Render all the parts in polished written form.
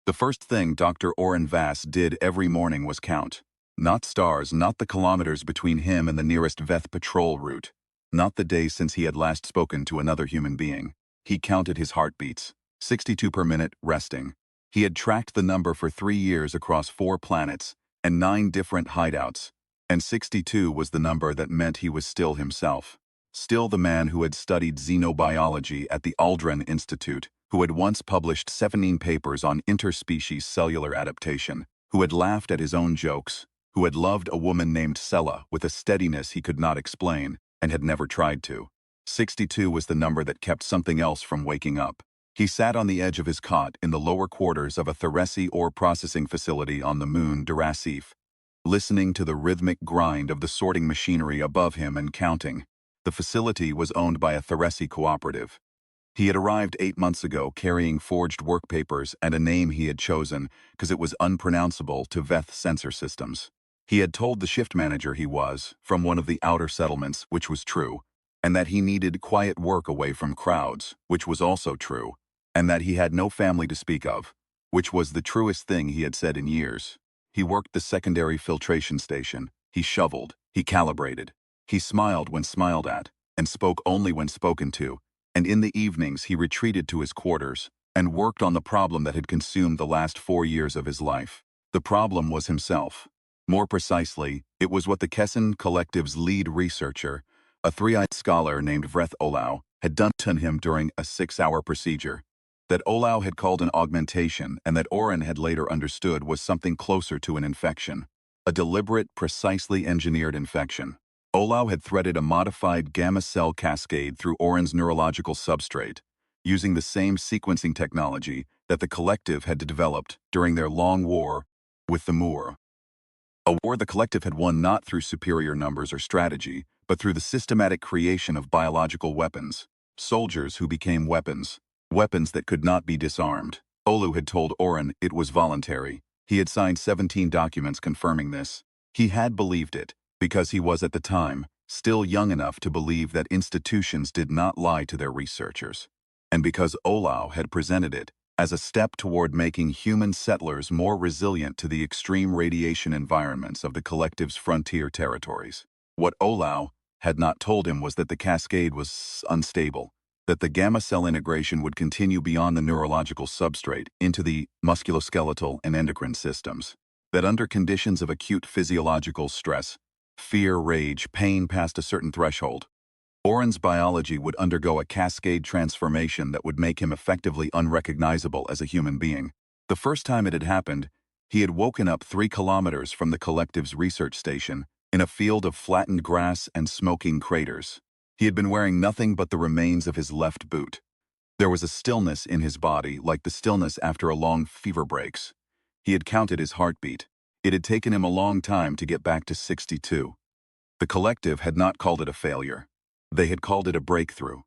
The first thing Dr. Oren Vass did every morning was count. Not stars, not the kilometers between him and the nearest Veth patrol route. Not the days since he had last spoken to another human being. He counted his heartbeats. 62 per minute, resting. He had tracked the number for 3 years across 4 planets and 9 different hideouts. And 62 was the number that meant he was still himself. Still the man who had studied xenobiology at the Aldrin Institute, who had once published 17 papers on interspecies cellular adaptation, who had laughed at his own jokes, who had loved a woman named Sella with a steadiness he could not explain and had never tried to. 62 was the number that kept something else from waking up. He sat on the edge of his cot in the lower quarters of a Theresi ore processing facility on the moon Durasif, listening to the rhythmic grind of the sorting machinery above him and counting. The facility was owned by a Theresi cooperative. He had arrived 8 months ago carrying forged work papers and a name he had chosen because it was unpronounceable to Veth sensor systems. He had told the shift manager he was from one of the outer settlements, which was true, and that he needed quiet work away from crowds, which was also true, and that he had no family to speak of, which was the truest thing he had said in years. He worked the secondary filtration station. He shoveled. He calibrated. He smiled when smiled at, and spoke only when spoken to, and in the evenings he retreated to his quarters and worked on the problem that had consumed the last 4 years of his life. The problem was himself. More precisely, it was what the Kessin Collective's lead researcher, a 3-eyed scholar named Vreth Olau, had done to him during a 6-hour procedure. That Olau had called an augmentation and that Oren had later understood was something closer to an infection. A deliberate, precisely engineered infection. Olau had threaded a modified gamma cell cascade through Oren's neurological substrate, using the same sequencing technology that the Collective had developed during their long war with the Moor. A war the Collective had won not through superior numbers or strategy, but through the systematic creation of biological weapons. Soldiers who became weapons. Weapons that could not be disarmed. Olu had told Oren it was voluntary. He had signed 17 documents confirming this. He had believed it, because he was at the time still young enough to believe that institutions did not lie to their researchers, and because Olau had presented it as a step toward making human settlers more resilient to the extreme radiation environments of the Collective's frontier territories. What Olau had not told him was that the cascade was unstable, that the gamma cell integration would continue beyond the neurological substrate into the musculoskeletal and endocrine systems, that under conditions of acute physiological stress, fear, rage, pain past a certain threshold, Oren's biology would undergo a cascade transformation that would make him effectively unrecognizable as a human being. The first time it had happened, he had woken up 3 kilometers from the Collective's research station in a field of flattened grass and smoking craters. He had been wearing nothing but the remains of his left boot. There was a stillness in his body like the stillness after a long fever breaks. He had counted his heartbeat. It had taken him a long time to get back to 62. The Collective had not called it a failure. They had called it a breakthrough.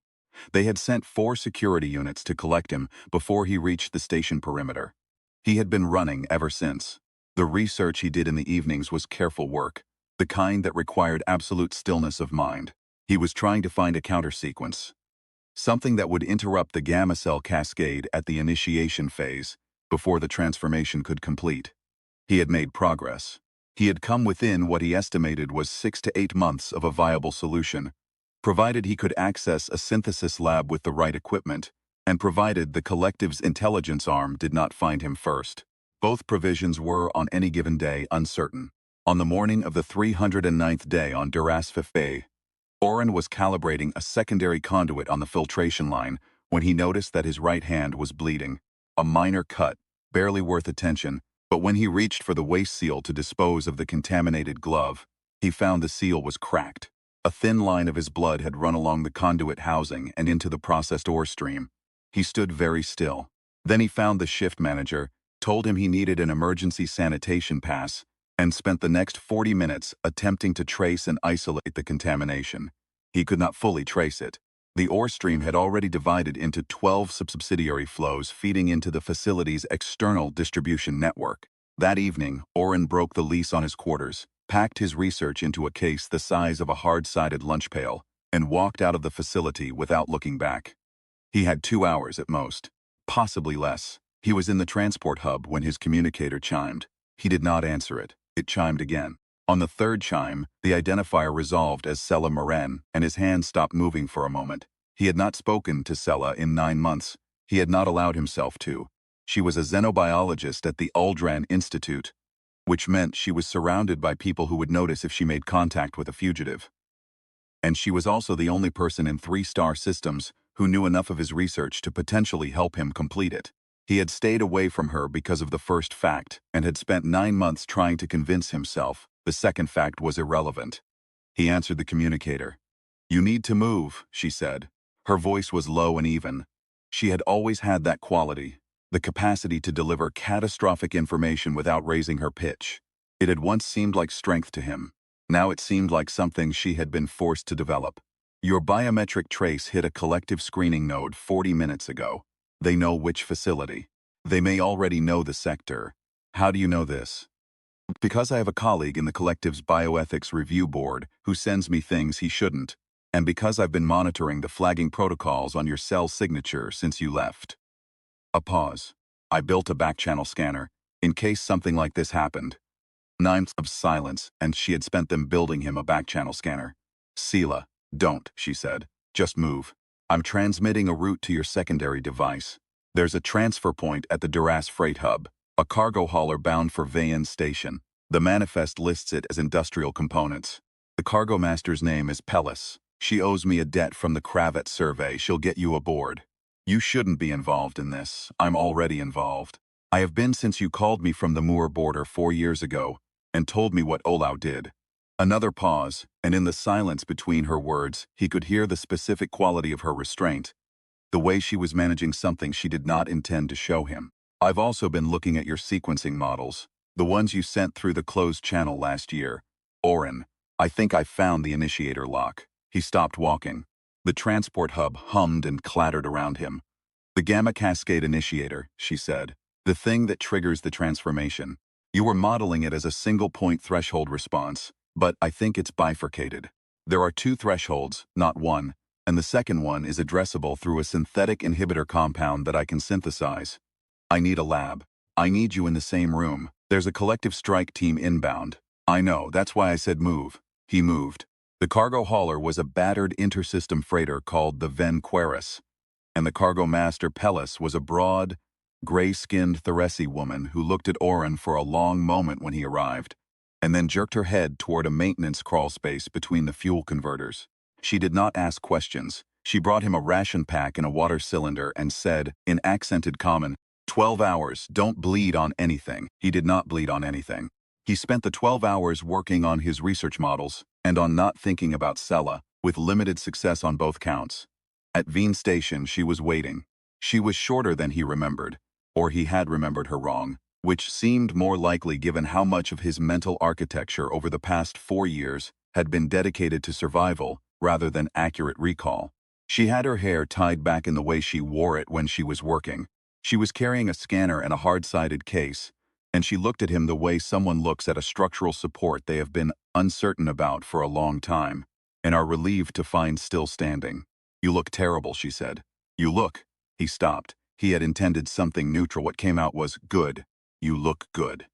They had sent 4 security units to collect him before he reached the station perimeter. He had been running ever since. The research he did in the evenings was careful work, the kind that required absolute stillness of mind. He was trying to find a counter-sequence, something that would interrupt the gamma cell cascade at the initiation phase before the transformation could complete. He had made progress. He had come within what he estimated was 6 to 8 months of a viable solution, provided he could access a synthesis lab with the right equipment, and provided the Collective's intelligence arm did not find him first. Both provisions were, on any given day, uncertain. On the morning of the 309th day on Durasif, Oren was calibrating a secondary conduit on the filtration line when he noticed that his right hand was bleeding. A minor cut, barely worth attention, but when he reached for the waste seal to dispose of the contaminated glove, he found the seal was cracked. A thin line of his blood had run along the conduit housing and into the processed ore stream. He stood very still. Then he found the shift manager, told him he needed an emergency sanitation pass, and spent the next 40 minutes attempting to trace and isolate the contamination. He could not fully trace it. The ore stream had already divided into 12 subsidiary flows feeding into the facility's external distribution network. That evening, Oren broke the lease on his quarters, packed his research into a case the size of a hard-sided lunch pail, and walked out of the facility without looking back. He had 2 hours at most, possibly less. He was in the transport hub when his communicator chimed. He did not answer it. It chimed again. On the third chime, the identifier resolved as Sela Moren, and his hand stopped moving for a moment. He had not spoken to Sela in 9 months. He had not allowed himself to. She was a xenobiologist at the Aldran Institute, which meant she was surrounded by people who would notice if she made contact with a fugitive. And she was also the only person in 3-star systems who knew enough of his research to potentially help him complete it. He had stayed away from her because of the first fact and had spent 9 months trying to convince himself the second fact was irrelevant. He answered the communicator. "You need to move," she said. Her voice was low and even. She had always had that quality, the capacity to deliver catastrophic information without raising her pitch. It had once seemed like strength to him. Now it seemed like something she had been forced to develop. "Your biometric trace hit a collective screening node 40 minutes ago. They know which facility. They may already know the sector. How do you know this?" "Because I have a colleague in the collective's bioethics review board who sends me things he shouldn't, and because I've been monitoring the flagging protocols on your cell signature since you left." A pause. "I built a backchannel scanner, in case something like this happened." 9 months of silence, and she had spent them building him a backchannel scanner. "Sela, don't," she said. "Just move. I'm transmitting a route to your secondary device. There's a transfer point at the Duras freight hub, a cargo hauler bound for Vayan Station. The manifest lists it as industrial components. The cargo master's name is Pellis. She owes me a debt from the Kravat survey. She'll get you aboard. You shouldn't be involved in this. I'm already involved. I have been since you called me from the Moor border 4 years ago and told me what Olau did." Another pause, and in the silence between her words, he could hear the specific quality of her restraint, the way she was managing something she did not intend to show him. "I've also been looking at your sequencing models, the ones you sent through the closed channel last year. Oren, I think I found the initiator lock." He stopped walking. The transport hub hummed and clattered around him. "The gamma cascade initiator," she said. "The thing that triggers the transformation. You were modeling it as a single-point threshold response, but I think it's bifurcated. There are 2 thresholds, not 1, and the second one is addressable through a synthetic inhibitor compound that I can synthesize. I need a lab. I need you in the same room. There's a collective strike team inbound." "I know, that's why I said move." He moved. The cargo hauler was a battered intersystem freighter called the Ven Queris, and the cargo master Pellis was a broad, gray-skinned Theresi woman who looked at Oren for a long moment when he arrived, and then jerked her head toward a maintenance crawlspace between the fuel converters. She did not ask questions. She brought him a ration pack in a water cylinder and said, in accented common, 12 hours, don't bleed on anything." He did not bleed on anything. He spent the 12 hours working on his research models and on not thinking about Sela, with limited success on both counts. At Veen Station, she was waiting. She was shorter than he remembered, or he had remembered her wrong, which seemed more likely given how much of his mental architecture over the past 4 years had been dedicated to survival rather than accurate recall. She had her hair tied back in the way she wore it when she was working. She was carrying a scanner and a hard-sided case, and she looked at him the way someone looks at a structural support they have been uncertain about for a long time, and are relieved to find still standing. "You look terrible," she said. "You look." He stopped. He had intended something neutral. What came out was, "Good. You look good."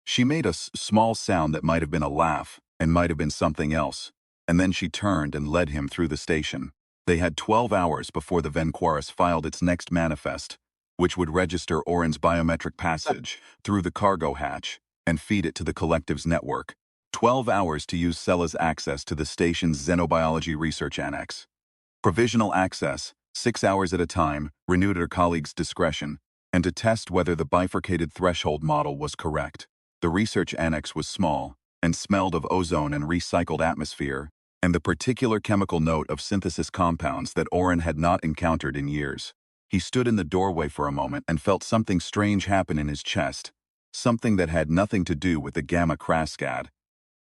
She made a small sound that might have been a laugh, and might have been something else, and then she turned and led him through the station. They had 12 hours before the Venquaris filed its next manifest, which would register Oren's biometric passage through the cargo hatch and feed it to the collective's network. 12 hours to use Sela's access to the station's xenobiology research annex. Provisional access, 6 hours at a time, renewed at her colleague's discretion, and to test whether the bifurcated threshold model was correct. The research annex was small, and smelled of ozone and recycled atmosphere, and the particular chemical note of synthesis compounds that Oren had not encountered in years. He stood in the doorway for a moment and felt something strange happen in his chest, something that had nothing to do with the gamma crascad.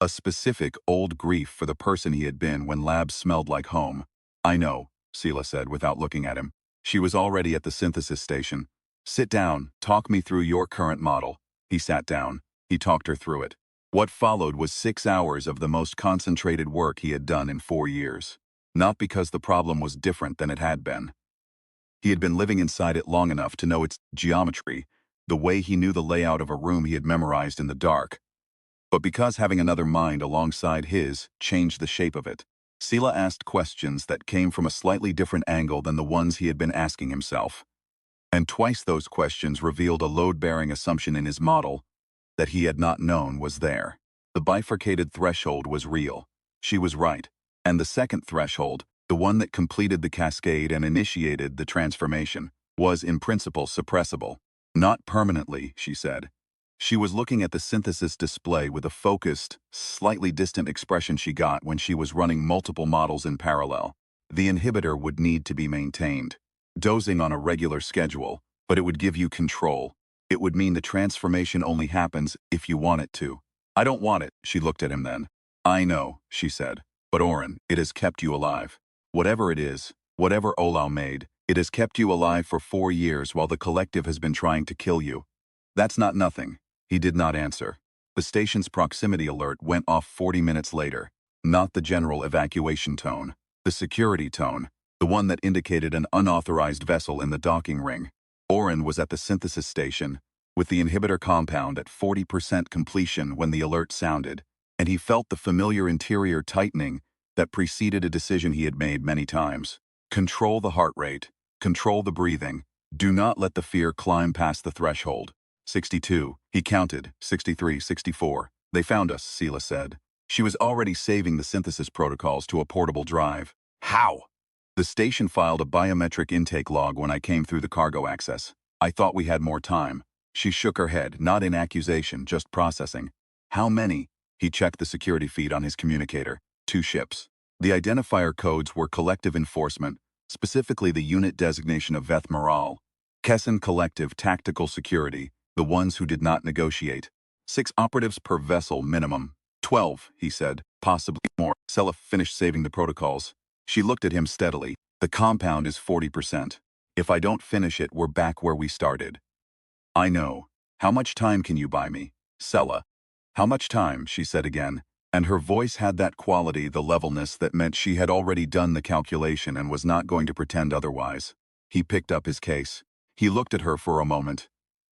A specific old grief for the person he had been when labs smelled like home. "I know," Sela said without looking at him. She was already at the synthesis station. "Sit down, talk me through your current model." He sat down. He talked her through it. What followed was 6 hours of the most concentrated work he had done in 4 years. Not because the problem was different than it had been. He had been living inside it long enough to know its geometry, the way he knew the layout of a room he had memorized in the dark. But because having another mind alongside his changed the shape of it, Sela asked questions that came from a slightly different angle than the ones he had been asking himself. And twice those questions revealed a load-bearing assumption in his model that he had not known was there. The bifurcated threshold was real. She was right. And the second threshold, the one that completed the cascade and initiated the transformation, was in principle suppressible. Not permanently, she said. She was looking at the synthesis display with a focused, slightly distant expression she got when she was running multiple models in parallel. The inhibitor would need to be maintained, dosing on a regular schedule, but it would give you control. It would mean the transformation only happens if you want it to. I don't want it, she looked at him then. I know, she said, but Oren, it has kept you alive. Whatever it is, whatever Olau made, it has kept you alive for 4 years while the collective has been trying to kill you. That's not nothing. He did not answer. The station's proximity alert went off 40 minutes later. Not the general evacuation tone. The security tone. The one that indicated an unauthorized vessel in the docking ring. Oren was at the synthesis station, with the inhibitor compound at 40% completion when the alert sounded, and he felt the familiar interior tightening that preceded a decision he had made many times. Control the heart rate. Control the breathing. Do not let the fear climb past the threshold. 62. He counted. 63, 64. They found us, Sela said. She was already saving the synthesis protocols to a portable drive. How? The station filed a biometric intake log when I came through the cargo access. I thought we had more time. She shook her head, not in accusation, just processing. How many? He checked the security feed on his communicator. 2 ships. The identifier codes were collective enforcement, specifically the unit designation of Veth Moral. Kesson Collective Tactical Security, the ones who did not negotiate. 6 operatives per vessel minimum. 12, he said, possibly more. Sela finished saving the protocols. She looked at him steadily. The compound is 40%. If I don't finish it, we're back where we started. I know. How much time can you buy me, Sela? How much time, she said again, and her voice had that quality, the levelness that meant she had already done the calculation and was not going to pretend otherwise. He picked up his case. He looked at her for a moment,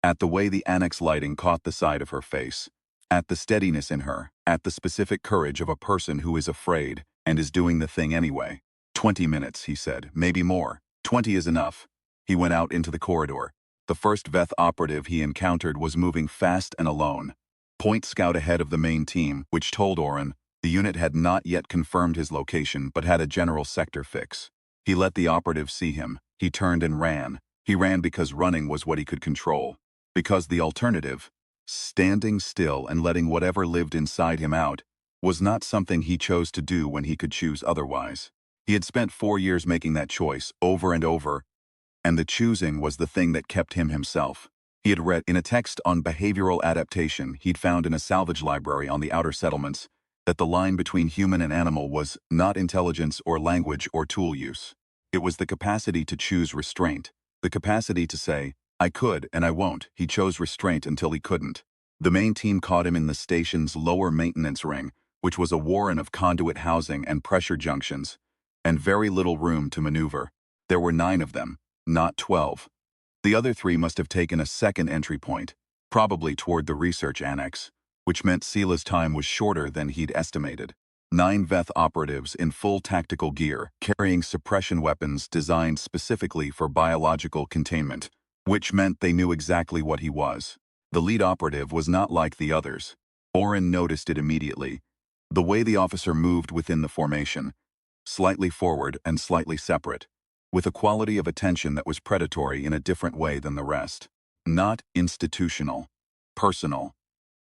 at the way the annex lighting caught the side of her face, at the steadiness in her, at the specific courage of a person who is afraid and is doing the thing anyway. 20 minutes, he said, maybe more. 20 is enough. He went out into the corridor. The first Veth operative he encountered was moving fast and alone. Point scout ahead of the main team, which told Oren the unit had not yet confirmed his location but had a general sector fix. He let the operative see him. He turned and ran. He ran because running was what he could control. Because the alternative, standing still and letting whatever lived inside him out, was not something he chose to do when he could choose otherwise. He had spent 4 years making that choice over and over, and the choosing was the thing that kept him himself. He had read in a text on behavioral adaptation he'd found in a salvage library on the outer settlements that the line between human and animal was not intelligence or language or tool use. It was the capacity to choose restraint, the capacity to say, I could and I won't. He chose restraint until he couldn't. The main team caught him in the station's lower maintenance ring, which was a warren of conduit housing and pressure junctions, and very little room to maneuver. There were 9 of them, not 12. The other 3 must have taken a second entry point, probably toward the research annex, which meant Sela's time was shorter than he'd estimated. 9 Veth operatives in full tactical gear, carrying suppression weapons designed specifically for biological containment, which meant they knew exactly what he was. The lead operative was not like the others. Oren noticed it immediately. The way the officer moved within the formation, slightly forward and slightly separate, with a quality of attention that was predatory in a different way than the rest. Not institutional. Personal.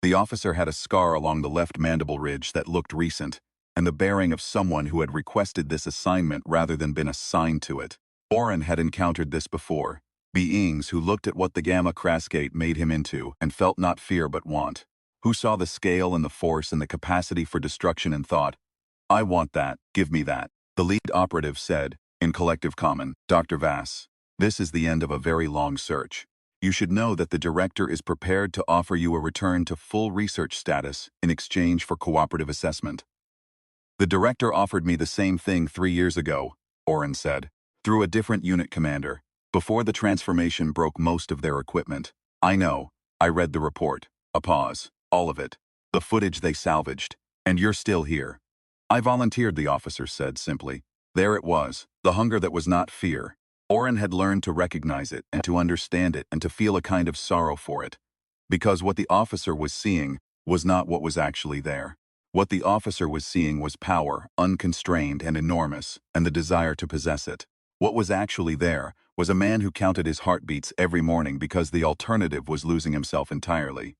The officer had a scar along the left mandible ridge that looked recent, and the bearing of someone who had requested this assignment rather than been assigned to it. Oren had encountered this before. Beings who looked at what the Gamma Crasgate made him into and felt not fear but want. Who saw the scale and the force and the capacity for destruction and thought, I want that, give me that. The lead operative said, in collective common, Dr. Vass, this is the end of a very long search. You should know that the director is prepared to offer you a return to full research status in exchange for cooperative assessment. The director offered me the same thing 3 years ago, Oren said, through a different unit commander. before the transformation broke most of their equipment. I know. I read the report. A pause. All of it. The footage they salvaged. And you're still here. I volunteered, the officer said simply. There it was, the hunger that was not fear. Oren had learned to recognize it and to understand it and to feel a kind of sorrow for it. Because what the officer was seeing was not what was actually there. What the officer was seeing was power, unconstrained and enormous, and the desire to possess it. What was actually there was a man who counted his heartbeats every morning because the alternative was losing himself entirely.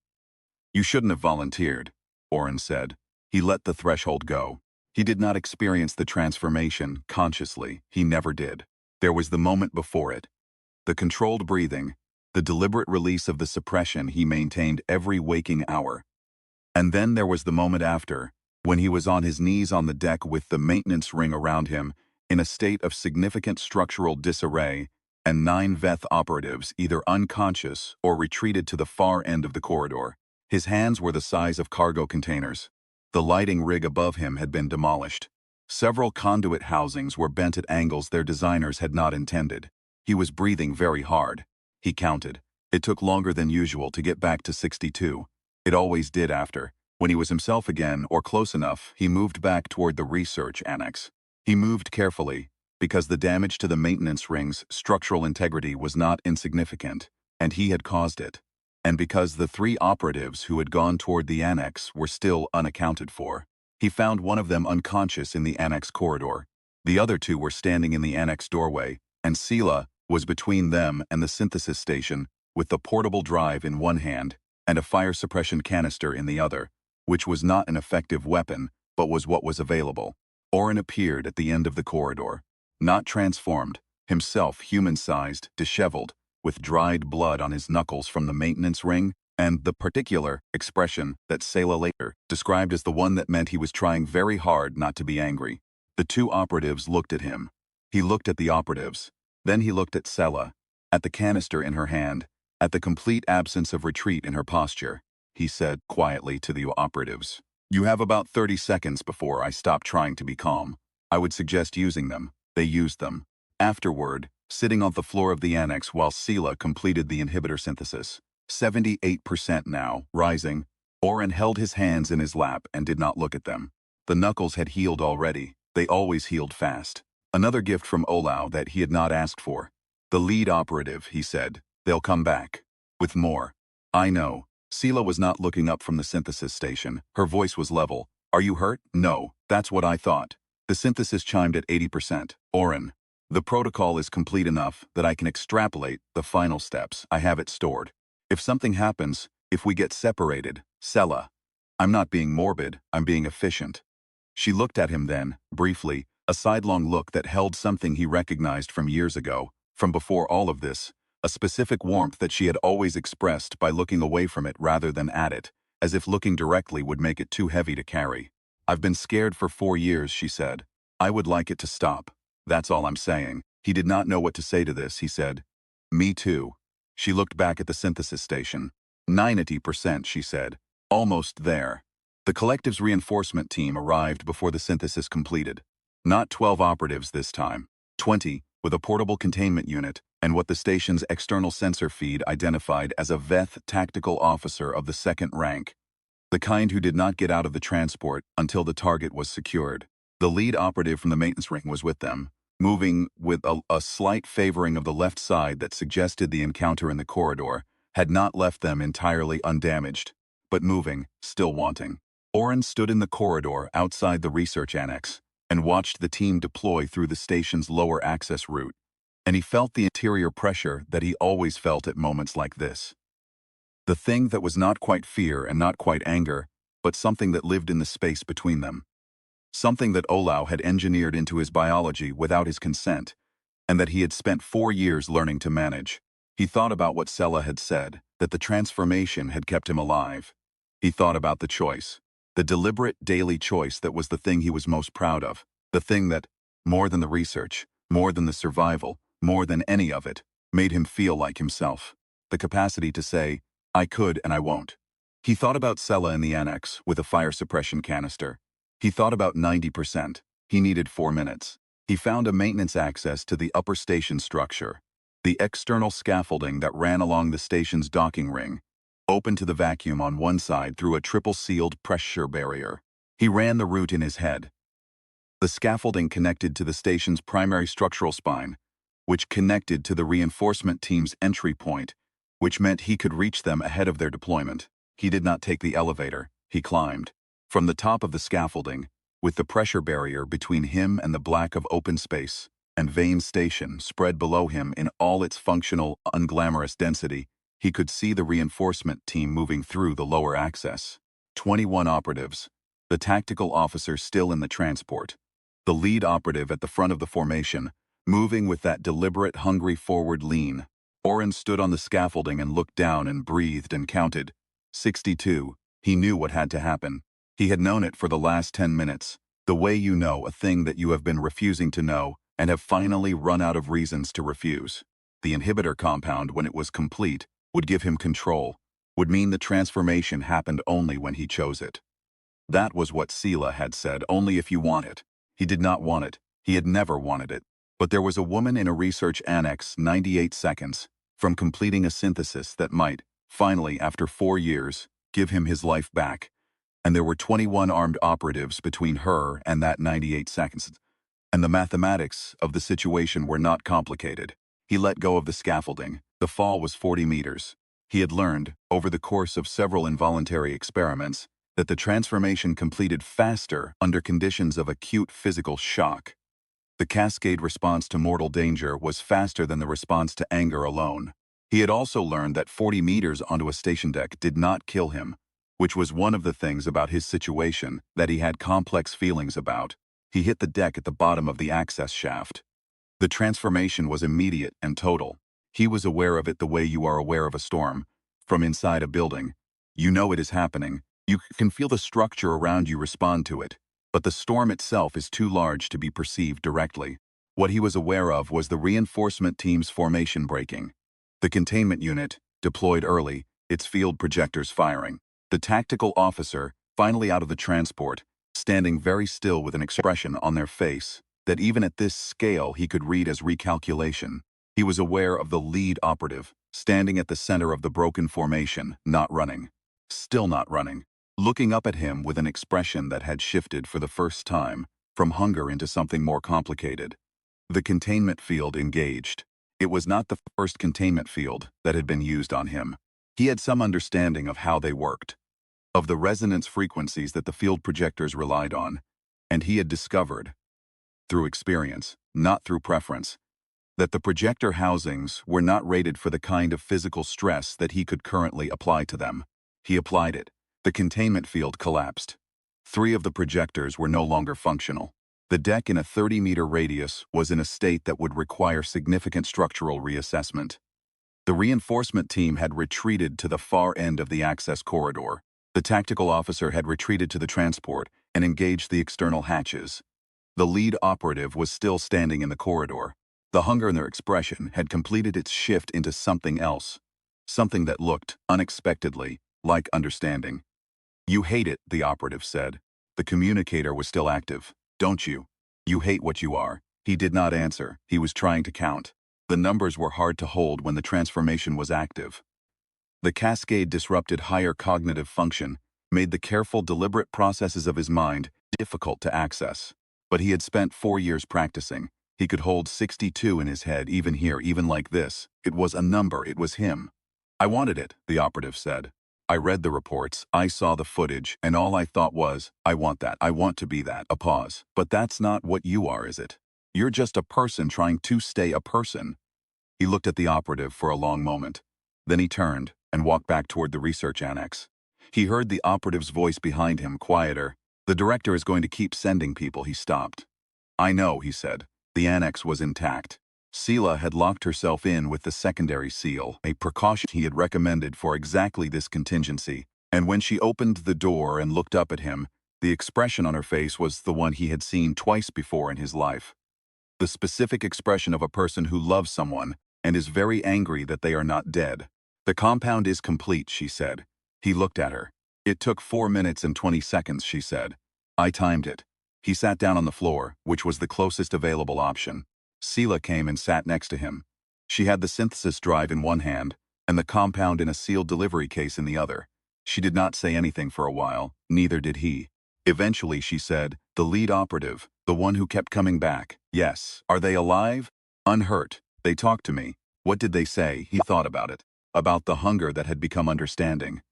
You shouldn't have volunteered, Oren said. He let the threshold go. He did not experience the transformation consciously. He never did. There was the moment before it. The controlled breathing, the deliberate release of the suppression he maintained every waking hour. And then there was the moment after, when he was on his knees on the deck with the maintenance ring around him, in a state of significant structural disarray, and 9 Veth operatives either unconscious or retreated to the far end of the corridor. His hands were the size of cargo containers. The lighting rig above him had been demolished. Several conduit housings were bent at angles their designers had not intended. He was breathing very hard. He counted. It took longer than usual to get back to 62. It always did after. When he was himself again, or close enough, he moved back toward the research annex. He moved carefully, because the damage to the maintenance ring's structural integrity was not insignificant, and he had caused it. And because the 3 operatives who had gone toward the annex were still unaccounted for. He found one of them unconscious in the annex corridor. The other 2 were standing in the annex doorway, and Sela was between them and the synthesis station, with the portable drive in one hand and a fire suppression canister in the other, which was not an effective weapon, but was what was available. Oren appeared at the end of the corridor, not transformed, himself human-sized, disheveled, with dried blood on his knuckles from the maintenance ring, and the particular expression that Sela later described as the one that meant he was trying very hard not to be angry. The 2 operatives looked at him. He looked at the operatives. Then he looked at Sela, at the canister in her hand, at the complete absence of retreat in her posture. He said quietly to the operatives, "You have about 30 seconds before I stop trying to be calm. I would suggest using them." They used them. Afterward, sitting on the floor of the annex while Sela completed the inhibitor synthesis. 78% now, rising. Oren held his hands in his lap and did not look at them. The knuckles had healed already. They always healed fast. Another gift from Olau that he had not asked for. The lead operative, he said. They'll come back. With more. I know. Sela was not looking up from the synthesis station. Her voice was level. Are you hurt? No. That's what I thought. The synthesis chimed at 80%. Oren. The protocol is complete enough that I can extrapolate the final steps. I have it stored. If something happens, if we get separated, Sela. I'm not being morbid, I'm being efficient. She looked at him then, briefly, a sidelong look that held something he recognized from years ago, from before all of this, a specific warmth that she had always expressed by looking away from it rather than at it, as if looking directly would make it too heavy to carry. I've been scared for 4 years, she said. I would like it to stop. That's all I'm saying. He did not know what to say to this, he said. Me too. She looked back at the synthesis station. 90%, she said. Almost there. The collective's reinforcement team arrived before the synthesis completed. Not 12 operatives this time. 20, with a portable containment unit, and what the station's external sensor feed identified as a Veth tactical officer of the 2nd rank. The kind who did not get out of the transport until the target was secured. The lead operative from the maintenance ring was with them, moving with a slight favoring of the left side that suggested the encounter in the corridor had not left them entirely undamaged, but moving, still wanting. Oren stood in the corridor outside the research annex and watched the team deploy through the station's lower access route, and he felt the interior pressure that he always felt at moments like this. The thing that was not quite fear and not quite anger, but something that lived in the space between them. Something that Olau had engineered into his biology without his consent, and that he had spent 4 years learning to manage. He thought about what Sela had said, that the transformation had kept him alive. He thought about the choice, the deliberate daily choice that was the thing he was most proud of, the thing that, more than the research, more than the survival, more than any of it, made him feel like himself. The capacity to say, I could and I won't. He thought about Sela in the annex with a fire suppression canister. He thought about 90%. He needed 4 minutes. He found a maintenance access to the upper station structure. The external scaffolding that ran along the station's docking ring opened to the vacuum on one side through a triple-sealed pressure barrier. He ran the route in his head. The scaffolding connected to the station's primary structural spine, which connected to the reinforcement team's entry point, which meant he could reach them ahead of their deployment. He did not take the elevator, he climbed. From the top of the scaffolding, with the pressure barrier between him and the black of open space, and Vane Station spread below him in all its functional, unglamorous density, he could see the reinforcement team moving through the lower access. 21 operatives, the tactical officer still in the transport, the lead operative at the front of the formation, moving with that deliberate, hungry forward lean. Oren stood on the scaffolding and looked down and breathed and counted. 62. He knew what had to happen. He had known it for the last 10 minutes. The way you know a thing that you have been refusing to know and have finally run out of reasons to refuse. The inhibitor compound, when it was complete, would give him control, would mean the transformation happened only when he chose it. That was what Sela had said, only if you want it. He did not want it. He had never wanted it. But there was a woman in a research annex 98 seconds from completing a synthesis that might, finally after 4 years, give him his life back. And there were 21 armed operatives between her and that 98 seconds. And the mathematics of the situation were not complicated. He let go of the scaffolding. The fall was 40 meters. He had learned, over the course of several involuntary experiments, that the transformation completed faster under conditions of acute physical shock. The cascade response to mortal danger was faster than the response to anger alone. He had also learned that 40 meters onto a station deck did not kill him, which was one of the things about his situation that he had complex feelings about. He hit the deck at the bottom of the access shaft. The transformation was immediate and total. He was aware of it the way you are aware of a storm. From inside a building, you know it is happening. You can feel the structure around you respond to it, but the storm itself is too large to be perceived directly. What he was aware of was the reinforcement team's formation breaking. The containment unit, deployed early, its field projectors firing. The tactical officer, finally out of the transport, standing very still with an expression on their face that even at this scale he could read as recalculation. He was aware of the lead operative, standing at the center of the broken formation, not running. Still not running. Looking up at him with an expression that had shifted for the first time, from hunger into something more complicated. The containment field engaged. It was not the first containment field that had been used on him. He had some understanding of how they worked, of the resonance frequencies that the field projectors relied on, and he had discovered, through experience, not through preference, that the projector housings were not rated for the kind of physical stress that he could currently apply to them. He applied it. The containment field collapsed. 3 of the projectors were no longer functional. The deck in a 30-meter radius was in a state that would require significant structural reassessment. The reinforcement team had retreated to the far end of the access corridor. The tactical officer had retreated to the transport and engaged the external hatches. The lead operative was still standing in the corridor. The hunger in their expression had completed its shift into something else. Something that looked, unexpectedly, like understanding. "You hate it," the operative said. The communicator was still active. "Don't you? You hate what you are." He did not answer. He was trying to count. The numbers were hard to hold when the transformation was active. The cascade disrupted higher cognitive function, made the careful, deliberate processes of his mind difficult to access. But he had spent 4 years practicing. He could hold 62 in his head, even here, even like this. It was a number. It was him. "I wanted it," the operative said. "I read the reports, I saw the footage, and all I thought was, I want that, I want to be that." A pause. "But that's not what you are, is it? You're just a person trying to stay a person." He looked at the operative for a long moment. Then he turned and walked back toward the research annex. He heard the operative's voice behind him, quieter. "The director is going to keep sending people." He stopped. "I know," he said. The annex was intact. Sela had locked herself in with the secondary seal, a precaution he had recommended for exactly this contingency, and when she opened the door and looked up at him, the expression on her face was the one he had seen twice before in his life. The specific expression of a person who loves someone and is very angry that they are not dead. "The compound is complete," she said. He looked at her. "It took 4 minutes and 20 seconds, she said. "I timed it." He sat down on the floor, which was the closest available option. Sela came and sat next to him. She had the synthesis drive in one hand and the compound in a sealed delivery case in the other. She did not say anything for a while, neither did he. Eventually, she said, "The lead operative, the one who kept coming back. Yes. Are they alive?" "Unhurt. They talked to me." "What did they say?" He thought about it. About the hunger that had become understanding.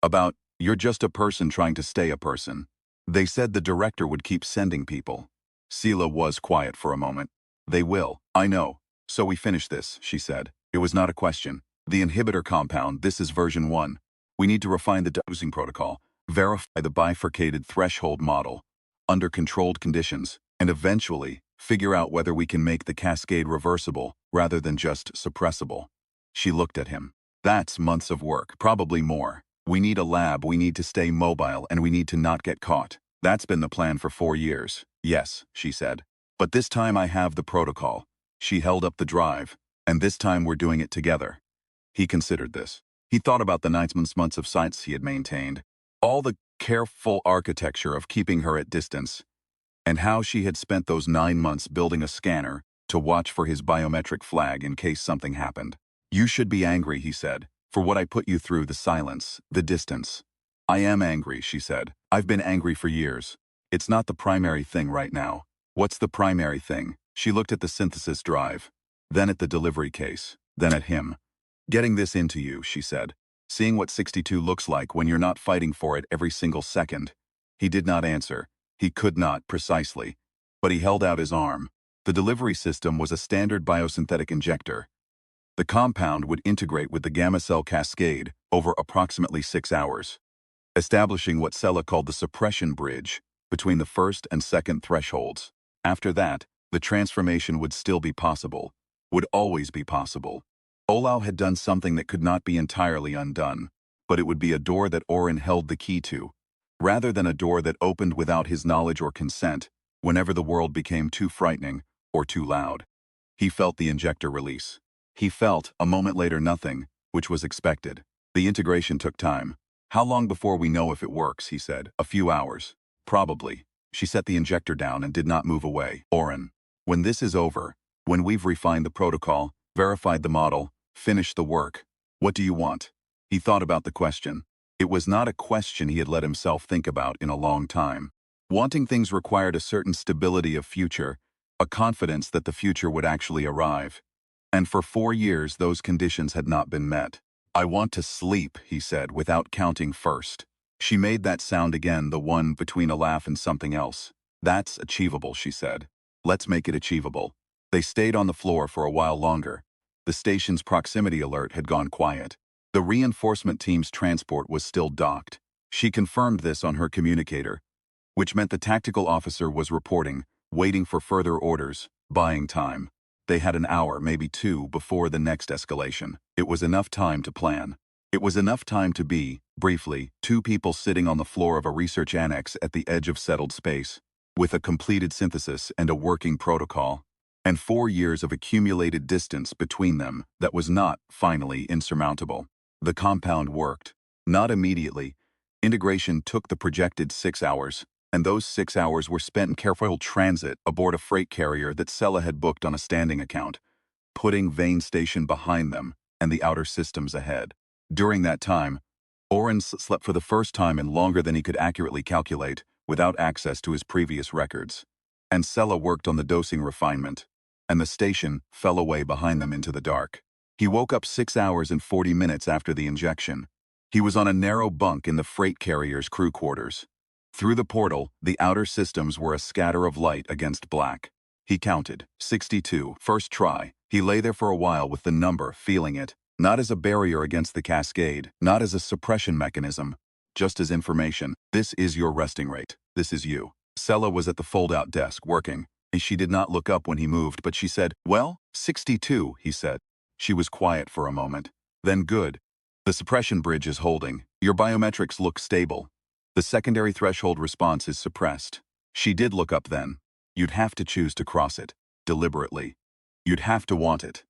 About, "You're just a person trying to stay a person." They said the director would keep sending people. Sela was quiet for a moment. "They will. I know. So we finish this," she said. It was not a question. "The inhibitor compound, this is version 1. We need to refine the dosing protocol, verify the bifurcated threshold model, under controlled conditions, and eventually figure out whether we can make the cascade reversible rather than just suppressible." She looked at him. "That's months of work, probably more. We need a lab, we need to stay mobile, and we need to not get caught. That's been the plan for 4 years." "Yes," she said. "But this time I have the protocol." She held up the drive. "And this time we're doing it together." He considered this. He thought about the 9 months of science he had maintained, all the careful architecture of keeping her at distance, and how she had spent those 9 months building a scanner to watch for his biometric flag in case something happened. "You should be angry," he said, "for what I put you through, the silence, the distance." "I am angry," she said. "I've been angry for years. It's not the primary thing right now." "What's the primary thing?" She looked at the synthesis drive, then at the delivery case, then at him. "Getting this into you," she said. "Seeing what 62 looks like when you're not fighting for it every single second." He did not answer. He could not, precisely. But he held out his arm. The delivery system was a standard biosynthetic injector. The compound would integrate with the gamma cell cascade over approximately 6 hours, establishing what Sela called the suppression bridge between the first and second thresholds. After that, the transformation would still be possible, would always be possible. Olau had done something that could not be entirely undone, but it would be a door that Orin held the key to, rather than a door that opened without his knowledge or consent whenever the world became too frightening or too loud. He felt the injector release. He felt, a moment later, nothing, which was expected. The integration took time. "How long before we know if it works?" he said. "A few hours. Probably." She set the injector down and did not move away. "Orin, when this is over, when we've refined the protocol, verified the model, finished the work, what do you want?" He thought about the question. It was not a question he had let himself think about in a long time. Wanting things required a certain stability of future, a confidence that the future would actually arrive. And for 4 years those conditions had not been met. "I want to sleep," he said, without counting first. She made that sound again, the one between a laugh and something else. "That's achievable," she said. "Let's make it achievable." They stayed on the floor for a while longer. The station's proximity alert had gone quiet. The reinforcement team's transport was still docked. She confirmed this on her communicator, which meant the tactical officer was reporting, waiting for further orders, buying time. They had an hour, maybe 2, before the next escalation. It was enough time to plan. It was enough time to be, briefly, 2 people sitting on the floor of a research annex at the edge of settled space, with a completed synthesis and a working protocol, and 4 years of accumulated distance between them that was not, finally, insurmountable. The compound worked. Not immediately. Integration took the projected 6 hours, and those 6 hours were spent in careful transit aboard a freight carrier that Sela had booked on a standing account, putting Vane Station behind them and the outer systems ahead. During that time, Orin slept for the first time in longer than he could accurately calculate, without access to his previous records. And Sela worked on the dosing refinement, and the station fell away behind them into the dark. He woke up 6 hours and 40 minutes after the injection. He was on a narrow bunk in the freight carrier's crew quarters. Through the portal, the outer systems were a scatter of light against black. He counted. 62. First try. He lay there for a while with the number, feeling it, not as a barrier against the cascade, not as a suppression mechanism, just as information. "This is your resting rate. This is you." Sela was at the fold-out desk, working. She did not look up when he moved, but she said, "Well, 62, he said. She was quiet for a moment. Then, "Good. The suppression bridge is holding. Your biometrics look stable. The secondary threshold response is suppressed." She did look up then. "You'd have to choose to cross it. Deliberately. You'd have to want it."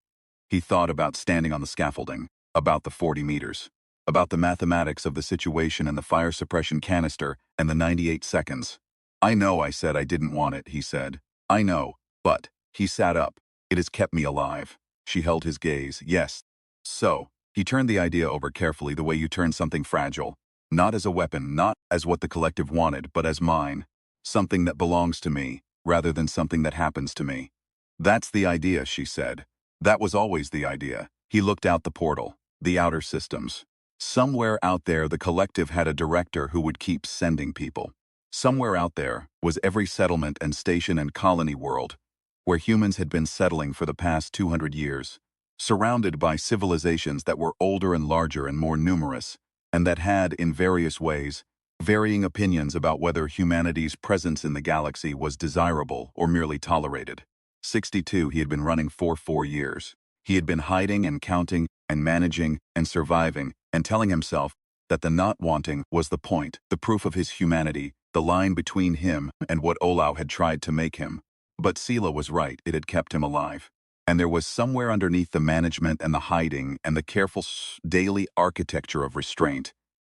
He thought about standing on the scaffolding, about the 40 meters, about the mathematics of the situation and the fire suppression canister and the 98 seconds. "I know I said I didn't want it," he said. "I know, but," he sat up, "it has kept me alive." She held his gaze. Yes. So, he turned the idea over carefully the way you turn something fragile. Not as a weapon, not as what the collective wanted, but as mine. Something that belongs to me, rather than something that happens to me. That's the idea, she said. That was always the idea. He looked out the portal, the outer systems. Somewhere out there the collective had a director who would keep sending people. Somewhere out there was every settlement and station and colony world, where humans had been settling for the past 200 years, surrounded by civilizations that were older and larger and more numerous, and that had, in various ways, varying opinions about whether humanity's presence in the galaxy was desirable or merely tolerated. 62 he had been running for 4 years. He had been hiding and counting and managing and surviving and telling himself that the not wanting was the point, the proof of his humanity, the line between him and what Olau had tried to make him. But Sela was right, it had kept him alive. And there was somewhere underneath the management and the hiding and the careful daily architecture of restraint,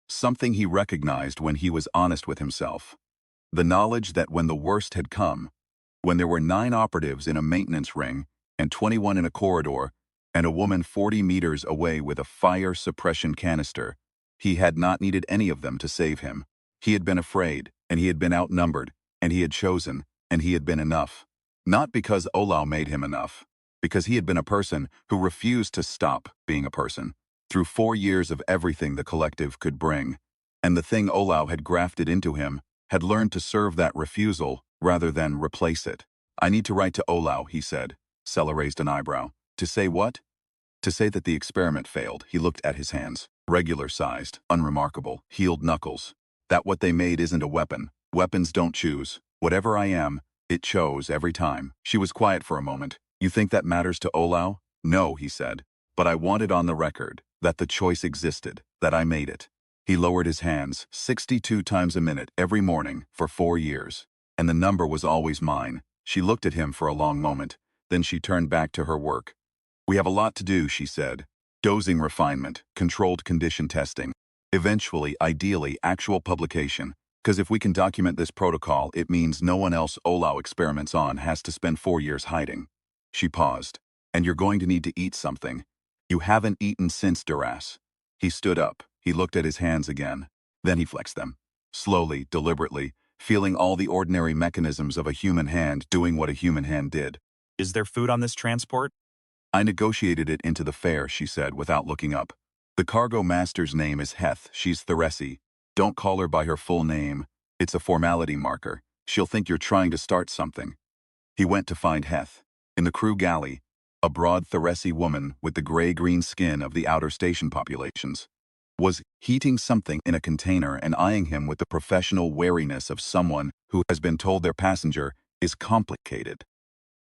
something he recognized when he was honest with himself. The knowledge that when the worst had come, when there were 9 operatives in a maintenance ring and 21 in a corridor, and a woman 40 meters away with a fire suppression canister, he had not needed any of them to save him. He had been afraid, and he had been outnumbered, and he had chosen, and he had been enough. Not because Olau made him enough, because he had been a person who refused to stop being a person, through 4 years of everything the collective could bring. And the thing Olau had grafted into him had learned to serve that refusal rather than replace it. I need to write to Olau, he said. Sela raised an eyebrow. To say what? To say that the experiment failed. He looked at his hands. Regular-sized, unremarkable, healed knuckles. That what they made isn't a weapon. Weapons don't choose. Whatever I am, it chose every time. She was quiet for a moment. You think that matters to Olau? No, he said. But I want it on the record, that the choice existed, that I made it. He lowered his hands, 62 times a minute, every morning, for 4 years. And the number was always mine. She looked at him for a long moment. Then she turned back to her work. We have a lot to do, she said. Dosing refinement, controlled condition testing. Eventually, ideally, actual publication. Because if we can document this protocol, it means no one else Olau experiments on has to spend 4 years hiding. She paused. And you're going to need to eat something. You haven't eaten since Duras. He stood up. He looked at his hands again. Then he flexed them. Slowly, deliberately, feeling all the ordinary mechanisms of a human hand doing what a human hand did. Is there food on this transport? I negotiated it into the fare, she said without looking up. The cargo master's name is Heth. She's Theresi. Don't call her by her full name. It's a formality marker. She'll think you're trying to start something. He went to find Heth. In the crew galley, a broad Theresi woman with the gray-green skin of the outer station populations was heating something in a container and eyeing him with the professional wariness of someone who has been told their passenger is complicated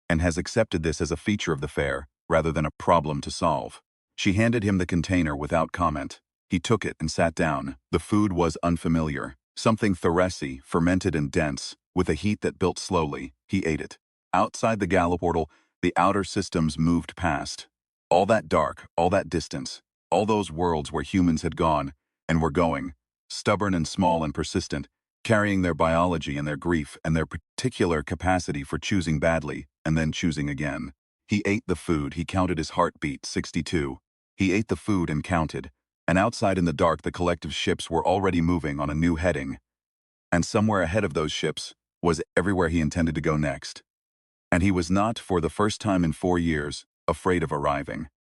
and has accepted this as a feature of the fare rather than a problem to solve. She handed him the container without comment. He took it and sat down. The food was unfamiliar. Something Theresi, fermented and dense, with a heat that built slowly. He ate it. Outside the galley portal, the outer systems moved past. All that dark, all that distance, all those worlds where humans had gone and were going, stubborn and small and persistent, carrying their biology and their grief and their particular capacity for choosing badly and then choosing again. He ate the food, he counted his heartbeat, 62. He ate the food and counted, and outside in the dark the collective ships were already moving on a new heading. And somewhere ahead of those ships was everywhere he intended to go next. And he was not, for the first time in 4 years, afraid of arriving.